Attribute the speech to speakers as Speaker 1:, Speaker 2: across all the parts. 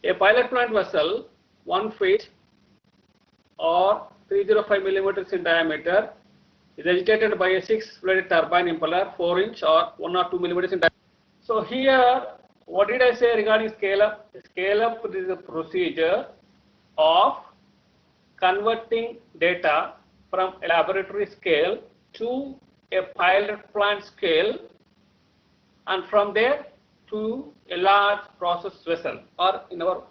Speaker 1: A pilot plant vessel 1 feet or 305 millimeters in diameter is agitated by a 6-bladed turbine impeller 4-inch or 1 or 2 millimeters in diameter. So here, what did I say regarding scale up? Scale up is a procedure of converting data from a laboratory scale to a pilot plant scale, and from there to a large process vessel, or in our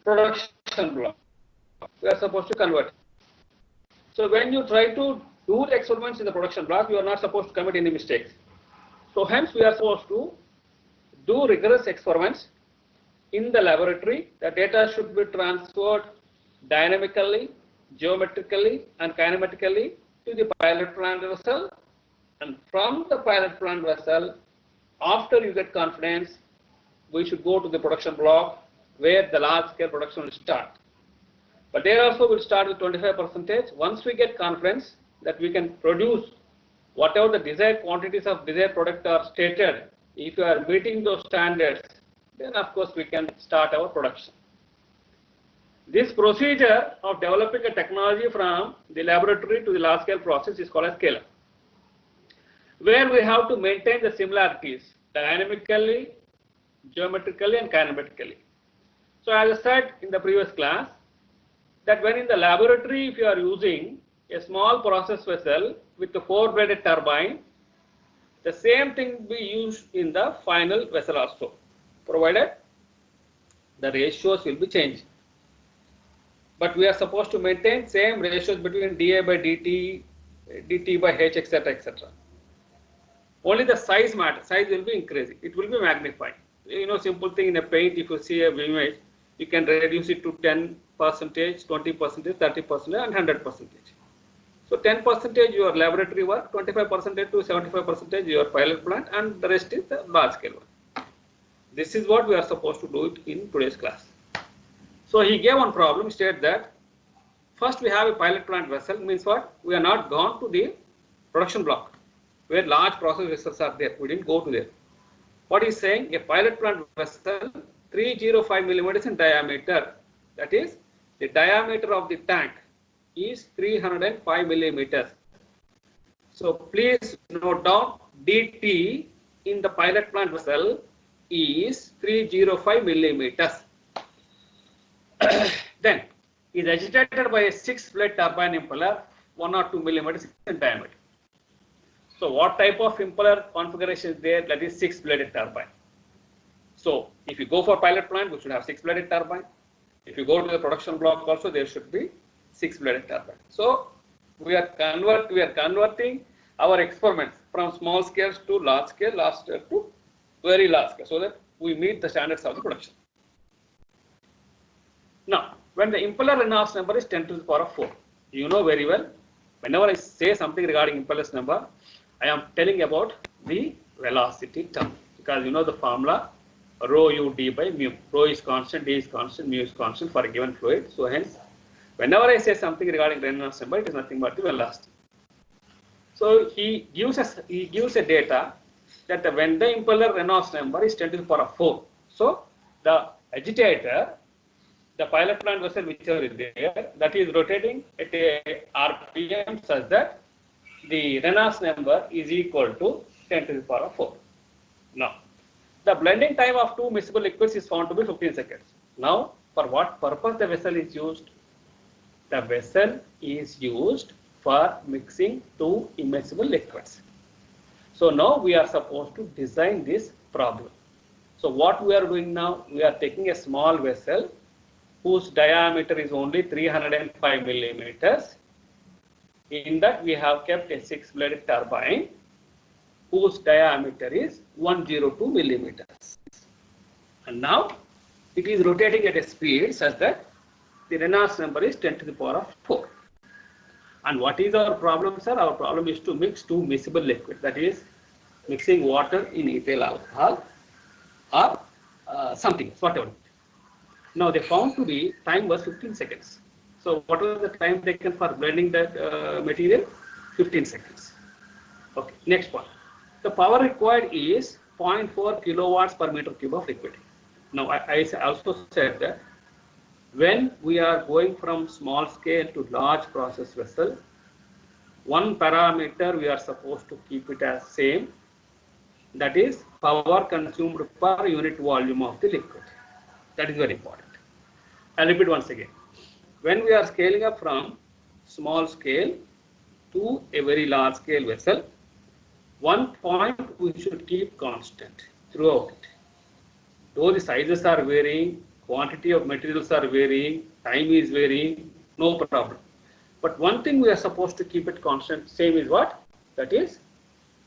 Speaker 1: production block. We are supposed to convert. So when you try to do the experiments in the production block, you are not supposed to commit any mistakes. So hence we are supposed to do rigorous experiments in the laboratory. The data should be transferred dynamically, geometrically and kinematically to the pilot plant vessel, and from the pilot plant vessel, after you get confidence, we should go to the production block where the large scale production will start. But there also will start with 25%. Once we get confidence that we can produce whatever the desired quantities of desired product are stated, if you are meeting those standards, then of course we can start our production. This procedure of developing a technology from the laboratory to the large scale process is called a scale-up, where we have to maintain the similarities dynamically, geometrically and kinematically. So as I said in the previous class, that when in the laboratory, if you are using a small process vessel with a 4-bladed turbine, the same thing we use in the final vessel also, provided the ratios will be changed. But we are supposed to maintain same ratios between dA by dt, dt by h, etc., etc. Only the size matters. Size will be increasing. It will be magnified. You know, simple thing in a paint, if you see a image, you can reduce it to 10%, 20%, 30%, and 100%. So 10% your laboratory work, 25% to 75% your pilot plant, and the rest is the large scale one. This is what we are supposed to do it in today's class. So he gave one problem, stated that first we have a pilot plant vessel, means what? We are not gone to the production block where large process vessels are there. We didn't go to there. What he is saying, a pilot plant vessel 305 millimeters in diameter, that is the diameter of the tank is 305 millimeters. So please note down dt in the pilot plant vessel is 305 millimeters. Then is agitated by a 6-blade turbine impeller 1 or 2 millimeters in diameter. So what type of impeller configuration is there? That is 6-bladed turbine. So if you go for pilot plant, we should have 6-bladed turbine. If you go to the production block also, there should be 6-bladed turbine. So we are converting our experiments from small scales to large scale, to very large scale, so that we meet the standards of the production. Now, when the impeller Reynolds number is 10 to the power of 4, you know very well, whenever I say something regarding impeller's number, I am telling about the velocity term, because you know the formula rho u d by mu. Rho is constant, d is constant, mu is constant for a given fluid. So hence, whenever I say something regarding Reynolds number, it is nothing but the velocity. So he gives a data that when the impeller Reynolds number is 10 to the power of 4, so the agitator, the pilot plant vessel whichever is there, that is rotating at a RPM such that the Reynolds number is equal to 10 to the power of 4. Now, the blending time of two miscible liquids is found to be 15 seconds. Now, for what purpose the vessel is used? The vessel is used for mixing two immiscible liquids. So now we are supposed to design this problem. So what we are doing now, we are taking a small vessel whose diameter is only 305 millimeters. In that we have kept a 6-bladed turbine whose diameter is 102 millimeters. And now it is rotating at a speed such that the Reynolds number is 10 to the power of 4. And what is our problem, sir? Our problem is to mix two miscible liquids, that is mixing water in ethyl alcohol or something, whatever. Now they found to be time was 15 seconds. So what was the time taken for blending that material? 15 seconds. Okay, next one. The power required is 0.4 kilowatts per meter cube of liquid. Now, I also said that when we are going from small scale to large process vessel, one parameter we are supposed to keep it as same, that is power consumed per unit volume of the liquid. That is very important. I'll repeat once again. When we are scaling up from small scale to a very large scale vessel, one point we should keep constant throughout it. Though the sizes are varying, quantity of materials are varying, time is varying, no problem. But one thing we are supposed to keep it constant, same is what? That is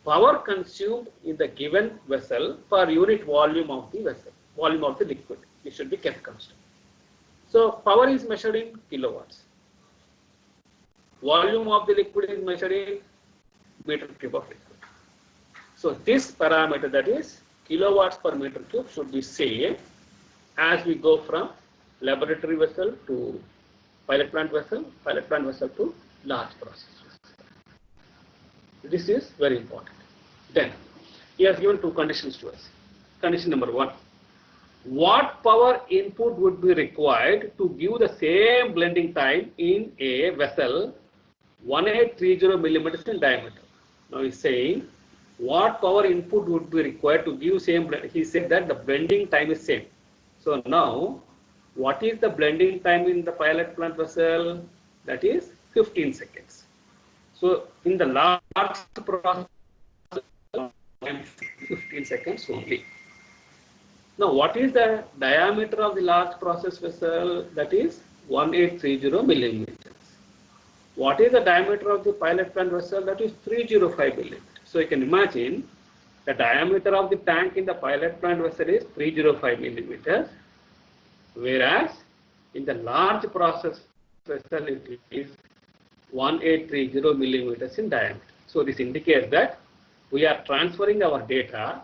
Speaker 1: power consumed in the given vessel per unit volume of the vessel, volume of the liquid. It should be kept constant. So power is measured in kilowatts. Volume of the liquid is measured in meter cube of liquid. So this parameter, that is kilowatts per meter cube, should be same as we go from laboratory vessel to pilot plant vessel to large process vessel. This is very important. Then he has given two conditions to us. Condition number 1. What power input would be required to give the same blending time in a vessel 1830 millimeters in diameter? Now he is saying what power input would be required to give same blend. He said that the blending time is same. So now what is the blending time in the pilot plant vessel? That is 15 seconds. So in the large process, 15 seconds only. Now, what is the diameter of the large process vessel? That is 1830 millimeters. What is the diameter of the pilot plant vessel? That is 305 millimeters. So you can imagine the diameter of the tank in the pilot plant vessel is 305 millimeters, whereas in the large process vessel it is 1830 millimeters in diameter. So this indicates that we are transferring our data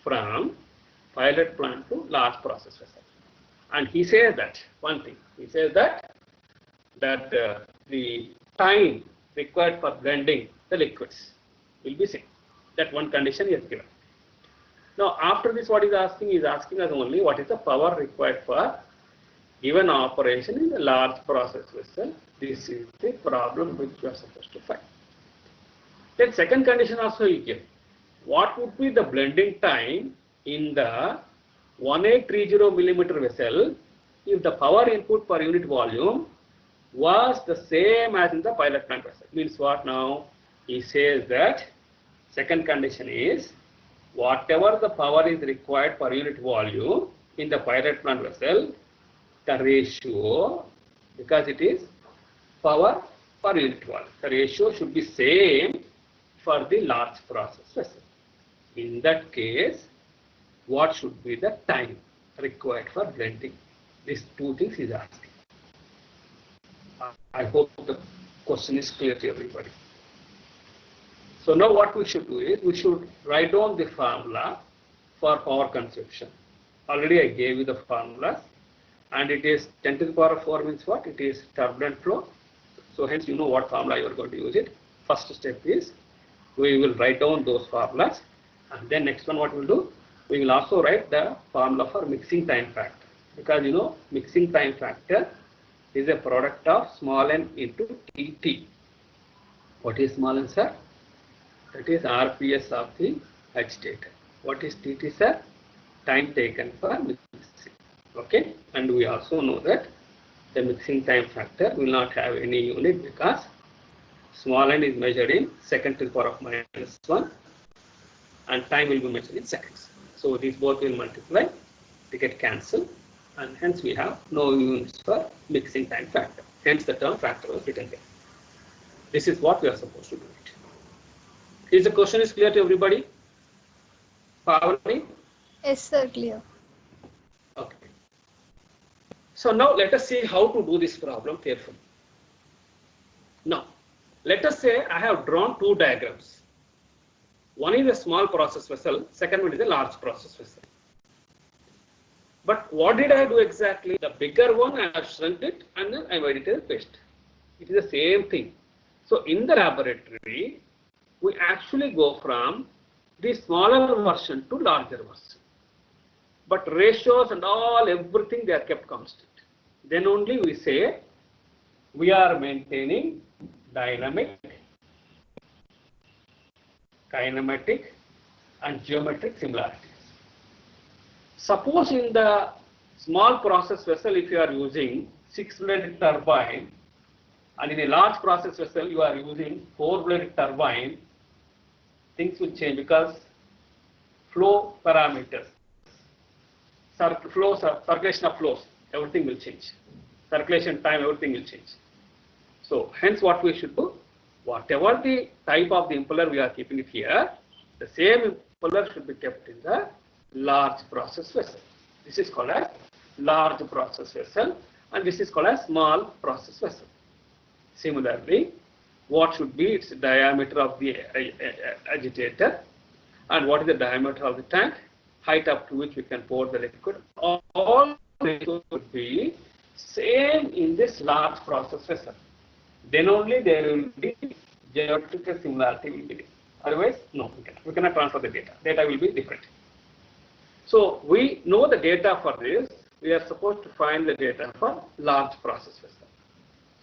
Speaker 1: from pilot plant to large process vessel. And he says that one thing, he says that the time required for blending the liquids will be same. That one condition he has given. Now after this, what he is asking us only what is the power required for given operation in a large process vessel. This is the problem which we are supposed to find. Then second condition also he gave. What would be the blending time in the 1830 millimeter vessel if the power input per unit volume was the same as in the pilot plant vessel? Means what now? He says that second condition is whatever the power is required per unit volume in the pilot plant vessel, the ratio, because it is power per unit volume, the ratio should be same for the large process vessel. In that case, what should be the time required for blending? These two things he is asking. I hope the question is clear to everybody. So now what we should do is we should write down the formula for power consumption. Already I gave you the formulas, and it is 10 to the power of 4 means what? It is turbulent flow. So hence you know what formula you are going to use it. First step is we will write down those formulas, and then next one what we will do? We will also write the formula for mixing time factor, because you know mixing time factor is a product of small n into Tt. What is small n, sir? That is RPS of the agitator. What is Tt, sir? Time taken for mixing. Okay, and we also know that the mixing time factor will not have any unit because small n is measured in second to the power of -1 and time will be measured in seconds. So these both will multiply to get cancelled, and hence we have no units for mixing time factor. Hence the term factor was written here. This is what we are supposed to do it. Is the question is clear to everybody? Pavani?
Speaker 2: Yes, sir, clear.
Speaker 1: Okay. So now let us see how to do this problem carefully. Now, let us say I have drawn two diagrams. One is a small process vessel, second one is a large process vessel. But what did I do exactly? The bigger one I have shrunk it and then I made it a paste. It is the same thing. So in the laboratory, we actually go from the smaller version to larger version. but ratios and all, everything, they are kept constant. Then only we say we are maintaining dynamic, kinematic and geometric similarities. Suppose in the small process vessel, if you are using 6-bladed turbine, and in a large process vessel you are using 4-bladed turbine, things will change because flow parameters, circulation of flows, everything will change. Circulation time, everything will change. So hence what we should do, whatever the type of the impeller we are keeping it here, the same impeller should be kept in the large process vessel. This is called as large process vessel and this is called as small process vessel. Similarly, what should be its diameter of the agitator and what is the diameter of the tank, height up to which we can pour the liquid. All ratios would be same in this large process vessel. Then only there will be geometrical similarity will be there. Otherwise, no, we cannot transfer the data. Data will be different. So we know the data for this. We are supposed to find the data for large process vessel.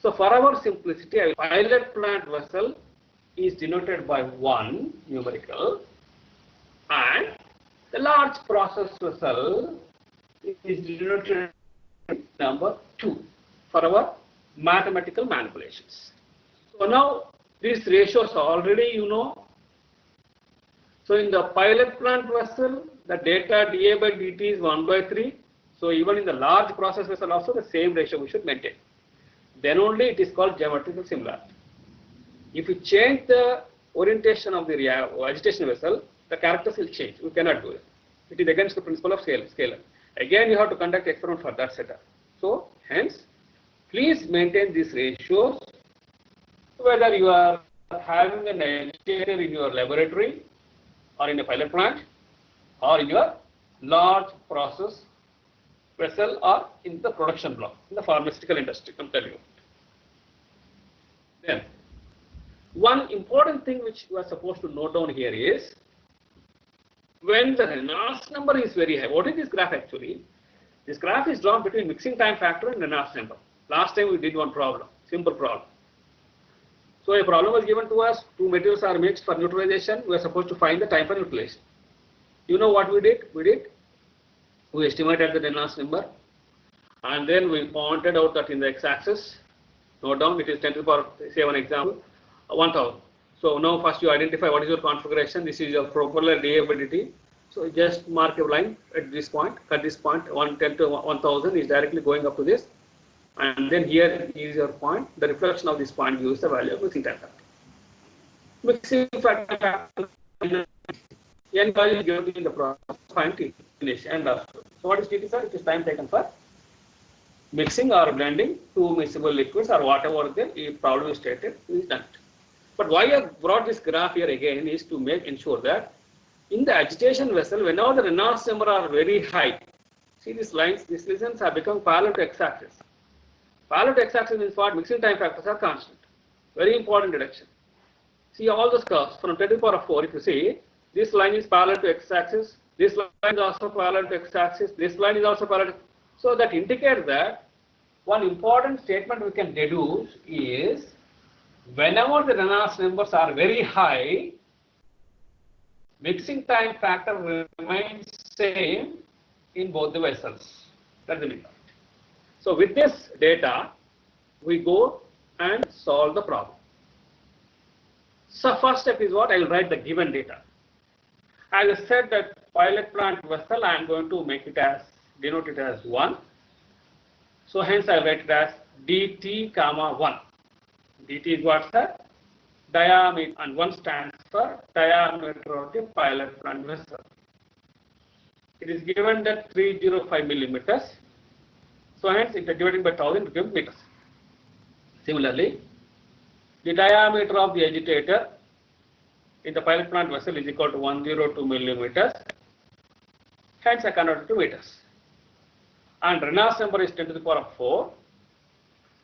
Speaker 1: So for our simplicity, a pilot plant vessel is denoted by 1 numerical and the large process vessel is denoted by number 2 for our mathematical manipulations. So now these ratios already you know. So in the pilot plant vessel, the data dA by dt is 1/3. So even in the large process vessel also the same ratio we should maintain. Then only it is called geometrical similarity. If you change the orientation of the agitation vessel, the characters will change. We cannot do it. It is against the principle of scalar. Again, you have to conduct experiment for that setup. So hence, please maintain these ratios. Whether you are having an agitator in your laboratory or in a pilot plant or in your large process vessel or in the production block, in the pharmaceutical industry, I'm telling you. Then, one important thing which you are supposed to note down here is, when the Reynolds number is very high, what is this graph actually? This graph is drawn between mixing time factor and Reynolds number. Last time we did one problem, simple problem. So a problem was given to us, 2 materials are mixed for neutralization, we are supposed to find the time for neutralization. You know what we did? We estimated the Reynolds number and then we pointed out that in the x-axis, note down, it is 10 to the power, say one example, 1000. So now first you identify what is your configuration. This is your propeller dA by dt. So just mark a line at this point, cut this point, 110 to 1000 is directly going up to this. And then here is your point. The reflection of this point gives the value of mixing time factor. Mixing factor n value is given in the process, find T finish and after. So what is T, sir? It is time taken for mixing or blending 2 miscible liquids or whatever the problem is stated is done. But why I brought this graph here again is to ensure that in the agitation vessel, whenever the Reynolds number are very high, see these lines, these lines have become parallel to x-axis. Parallel to x-axis means what? Mixing time factors are constant. Very important deduction. See all those curves from 10 to the power 4. If you see, this line is parallel to x-axis, this line is also parallel to x-axis, this line is also parallel. So that indicates that one important statement we can deduce is, whenever the Reynolds numbers are very high, mixing time factor remains same in both the vessels. That's the meaning. So with this data, we go and solve the problem. So first step is what? I will write the given data. As I said that pilot plant vessel, I am going to make it as, denote it as 1. So hence I will write it as dt comma 1. dt is what, sir? Diameter, and 1 stands for diameter of the pilot plant vessel. It is given that 305 millimeters. So hence it is divided by 1000 cubic meters. Similarly, the diameter of the agitator in the pilot plant vessel is equal to 102 millimeters. Hence I convert it to meters. And Reynolds number is 10 to the power 4.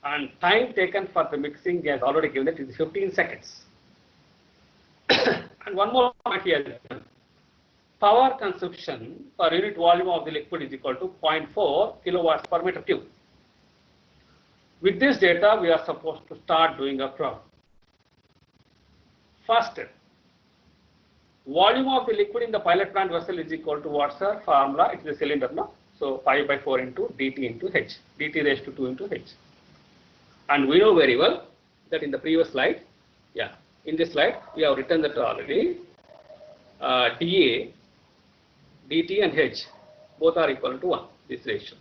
Speaker 1: And time taken for the mixing has already given that it is 15 seconds. And one more point here. power consumption per unit volume of the liquid is equal to 0.4 kilowatts per meter cube. With this data, we are supposed to start doing a problem. First, volume of the liquid in the pilot plant vessel is equal to what's the formula? It is a cylinder, no? So 5 by 4 into dt into h, dt raised to 2 into h. And we know very well that in the previous slide, in this slide, we have written that already. dA, dt and h both are equal to 1, this ratio.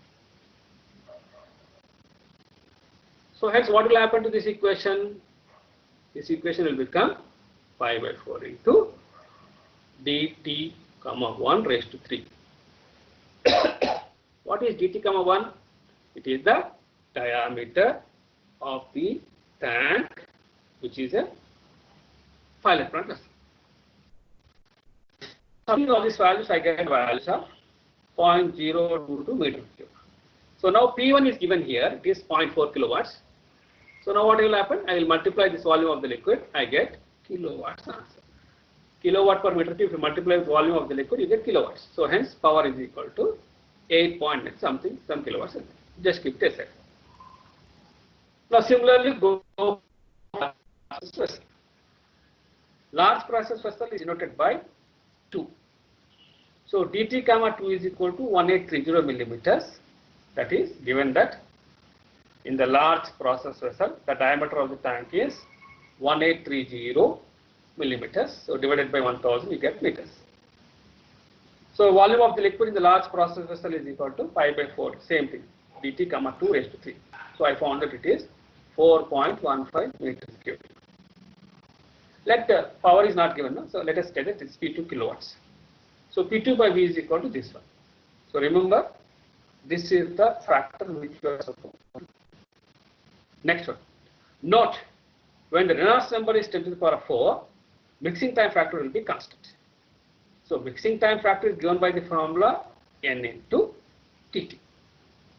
Speaker 1: So hence what will happen to this equation? This equation will become 5 by 4 into dt comma 1 raised to 3. What is dt comma 1? It is the diameter of the tank, which is a pilot plant vessel. Summing all these values, I get values of 0.022 meter cube. So now P1 is given here, it is 0.4 kilowatts. So now what will happen? I will multiply this volume of the liquid, I get kilowatts answer. Kilowatt per meter cube, if you multiply the volume of the liquid, you get kilowatts. So hence power is equal to 8 point something, some kilowatts. Just keep it aside. Now similarly, go to process vessel. Large process vessel is denoted by 2. So dt comma 2 is equal to 1830 millimeters. That is given that in the large process vessel, the diameter of the tank is 1830 millimeters. So divided by 1000, you get meters. So volume of the liquid in the large process vessel is equal to 5 by 4, same thing, dt comma 2 raised to 3. So I found that it is 4.15 meters cube. Let power is not given, no? So let us take it, it's P2 kilowatts. So P2 by V is equal to this one. So remember, this is the factor which you are supposed to. Next one. Note, when the Reynolds number is 10 to the power 4, mixing time factor will be constant. So mixing time factor is given by the formula N into Tt,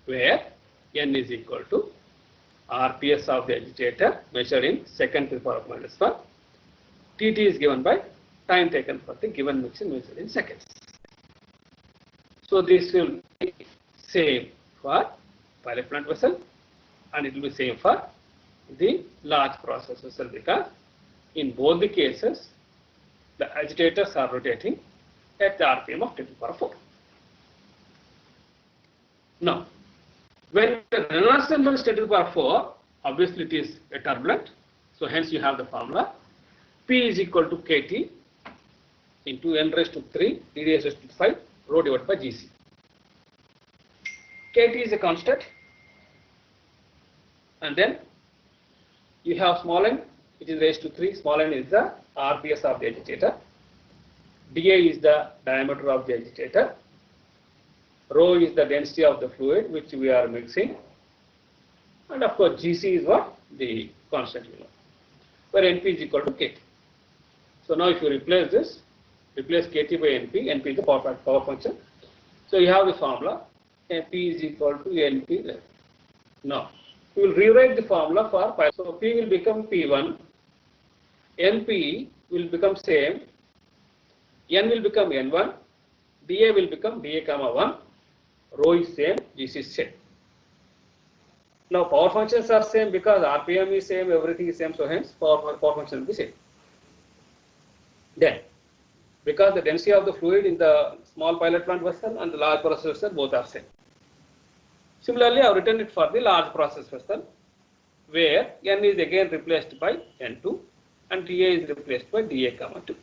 Speaker 1: where N is equal to RPS of the agitator measured in second to the power of -1. Tt is given by time taken for the given mixing measured in seconds. So this will be same for pilot plant vessel and it will be same for the large process vessel, because in both the cases the agitators are rotating at the RPM of 10 to the power 4. Now, when the Reynolds number is 10 to the power 4, obviously it is a turbulent. So hence you have the formula P is equal to Kt into n raised to 3 d raised to 5 rho divided by Gc. Kt is a constant, and then you have small n, it is raised to 3, small n is the RPS of the agitator, dA is the diameter of the agitator, rho is the density of the fluid which we are mixing, and of course Gc is what? The constant, where Np is equal to Kt. So now if you replace this, replace Kt by Np, Np is the power function. So you have the formula, P is equal to Np. Now, we will rewrite the formula for pi. So P will become P1, Np will become same, N will become N1, dA will become dA comma 1, rho is same, Gc is same. Now power functions are same because RPM is same, everything is same, so hence power function will be same. Then, because the density of the fluid in the small pilot plant vessel and the large process vessel both are same. Similarly, I have written it for the large process vessel, where N is again replaced by N2 and dA is replaced by dA comma 2.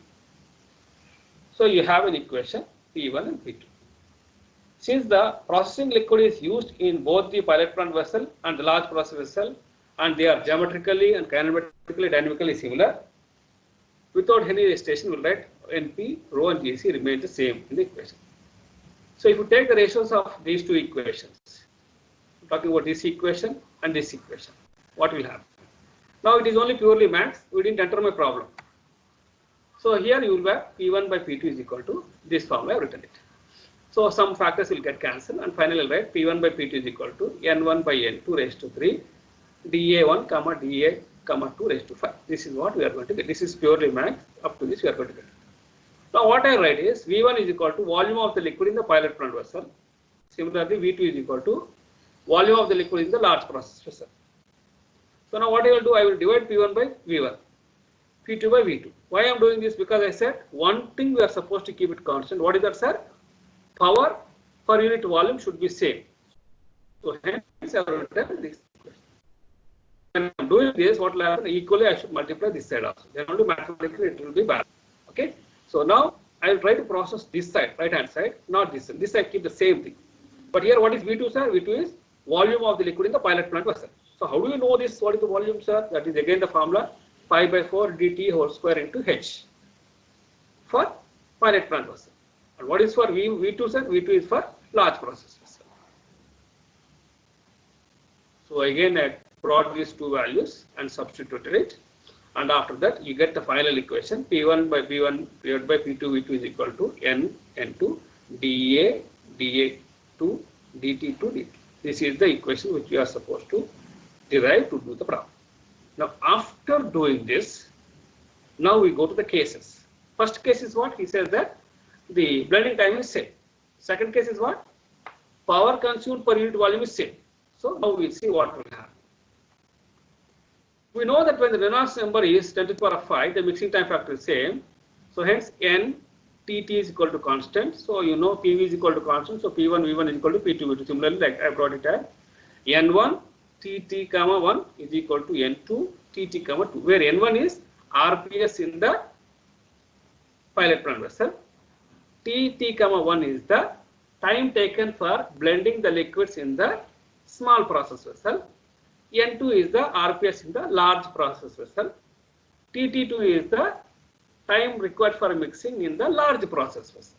Speaker 1: So you have an equation P1 and P2. Since the processing liquid is used in both the pilot plant vessel and the large process vessel, and they are geometrically and kinematically dynamically similar, without any hesitation, we will write Np, rho and Gc remain the same in the equation. So if you take the ratios of these two equations, talking about this equation and this equation, what will happen? Now it is only purely maths, we didn't enter my problem. So here you will have P1 by P2 is equal to this formula, I have written it. So some factors will get cancelled, and finally write P1 by P2 is equal to N1 by N2 raised to 3 dA1 comma dA comma 2 raised to 5. This is what we are going to get. This is purely math. Up to this we are going to get. Now what I write is V1 is equal to volume of the liquid in the pilot plant vessel. Similarly, V2 is equal to volume of the liquid in the large process vessel. So now what I will do, I will divide P1 by V1, P2 by V2. Why I am doing this? Because I said one thing we are supposed to keep it constant. What is that, sir? Power per unit volume should be same. So hence I will write this. When I am doing this, what will happen? Equally I should multiply this side also. Then only mathematically it will be balanced. Okay. So now I will try to process this side, right hand side, not this side. This side keep the same thing. But here what is V2, sir? V2 is volume of the liquid in the pilot plant vessel. So how do you know this? What is the volume, sir? That is again the formula pi by 4 dt whole square into h for pilot plant vessel. And what is for V2, sir? V2 is for large process vessel. So again I brought these two values and substituted it. And after that you get the final equation P1 by P1 divided by P2 V2 is equal to N N2 dA dA2 dt2 dt. This is the equation which we are supposed to derive to do the problem. Now after doing this, now we go to the cases. First case is what? He says that the blending time is same. Second case is what? Power consumed per unit volume is same. So now we will see what will happen. We know that when the Reynolds number is 10 to the power 5, the mixing time factor is same. So hence N Tt is equal to constant. So you know PV is equal to constant. So P1 V1 is equal to P2 V2. Similarly, like I brought it as N1 Tt comma 1 is equal to N2 Tt comma 2, where N1 is RPS in the pilot plant vessel. Tt comma 1 is the time taken for blending the liquids in the small process vessel. N2 is the RPS in the large process vessel. Tt2 is the time required for mixing in the large process vessel.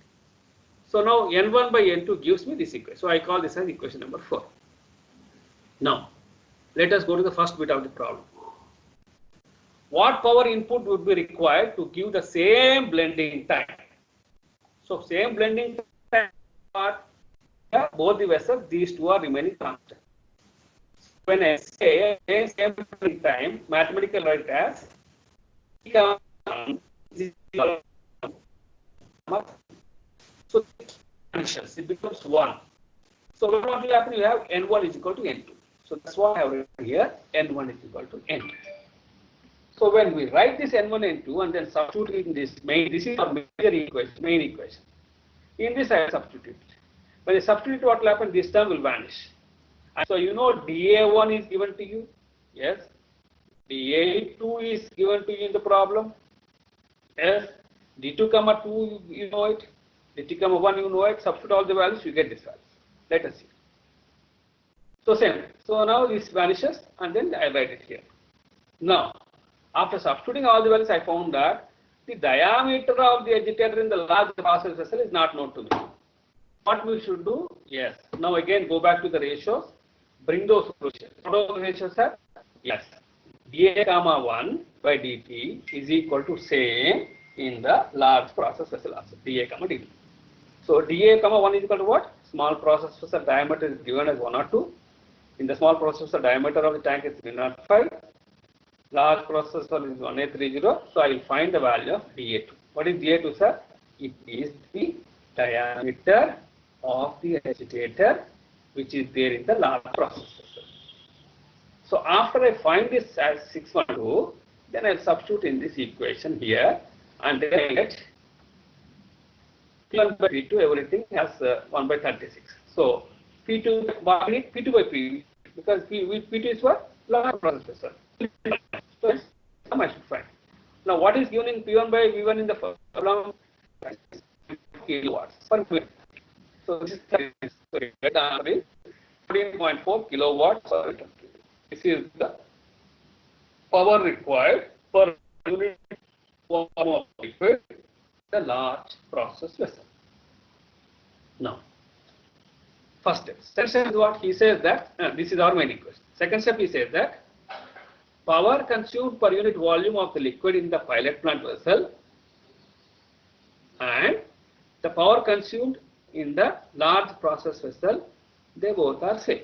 Speaker 1: So now N1 by N2 gives me this equation. So I call this as equation number 4. Now let us go to the first bit of the problem. What power input would be required to give the same blending time? So same blending time for both the vessels, these two are remaining constant. When I say same blending time, mathematical write as so it becomes 1. So what will happen? You have N1 is equal to N2. So that's why I have written here N1 is equal to N2. So when we write this N1 N2 and then substitute in this this is our major equation, main equation. In this I substitute. When I substitute, what will happen? This term will vanish. And so you know dA1 is given to you. Yes. dA2 is given to you in the problem. Yes. D2 comma 2 you know it. dt comma 1 you know it. Substitute all the values, you get this value. Let us see. So same. So now this vanishes and then I write it here. Now after substituting all the values, I found that the diameter of the agitator in the large process vessel is not known to me. What we should do? Yes. Now again go back to the ratios. Bring those ratios. What are the ratios, sir? Yes. dA comma 1 by dt is equal to same in the large process vessel also. dA comma dt. So dA comma 1 is equal to what? Small process vessel diameter is given as 1 or 2. In the small process vessel diameter of the tank is 305. Large process vessel is 1830. So I will find the value of dA2. What is dA2, sir? It is the diameter of the agitator which is there in the large process vessel. So after I find this as 612, then I will substitute in this equation here and then I get P1 by P2, everything has 1 by 36. So P2 by P, because P2 is what? Large process vessel. So I should find. Now what is given in P1 by V1 in the first problem? Kilowatts per minute. So this is the answer is 14.4 kilowatts per meter. This is the power required per unit volume of liquid in the large process vessel. Now, first step. Second step is what he says that this is our main equation. Second step he says that power consumed per unit volume of the liquid in the pilot plant vessel and the power consumed in the large process vessel, they both are same.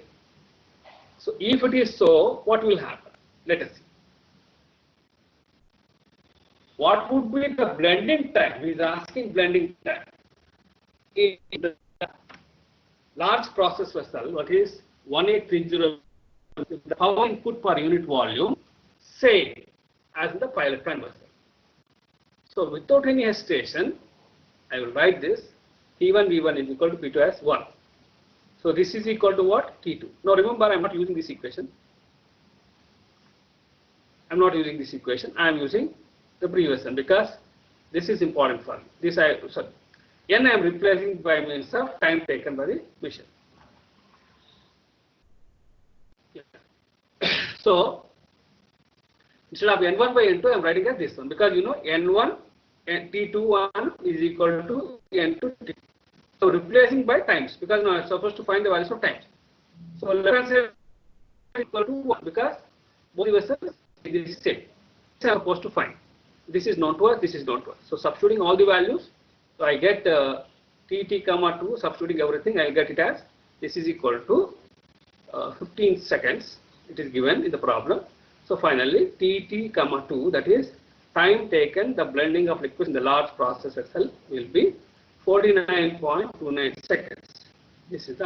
Speaker 1: So if it is so, what will happen? Let us see. what would be the blending time? He is asking blending time. In the large process vessel, what is 1830, the power input per unit volume, same as in the pilot plant vessel. So without any hesitation, I will write this P1 V1 is equal to P2 as 1. So this is equal to what? T2. Now remember, I am not using this equation. I am not using this equation. I am using the previous one because this is important for me. This N I am replacing by means of time taken by the machine. Yeah. So instead of N1 by N2, I am writing as this one because you know N1 and T21 is equal to N2 T2. So replacing by times because now I am supposed to find the values of times. So let us say equal to 1 because both the vessels is same. This I am supposed to find. This is known to us, this is known to us. So substituting all the values, so I get Tt comma 2, substituting everything, I will get it as this is equal to 15 seconds. It is given in the problem. So finally Tt comma 2, that is time taken, the blending of liquids in the large process vessel will be 49.29 seconds. This is the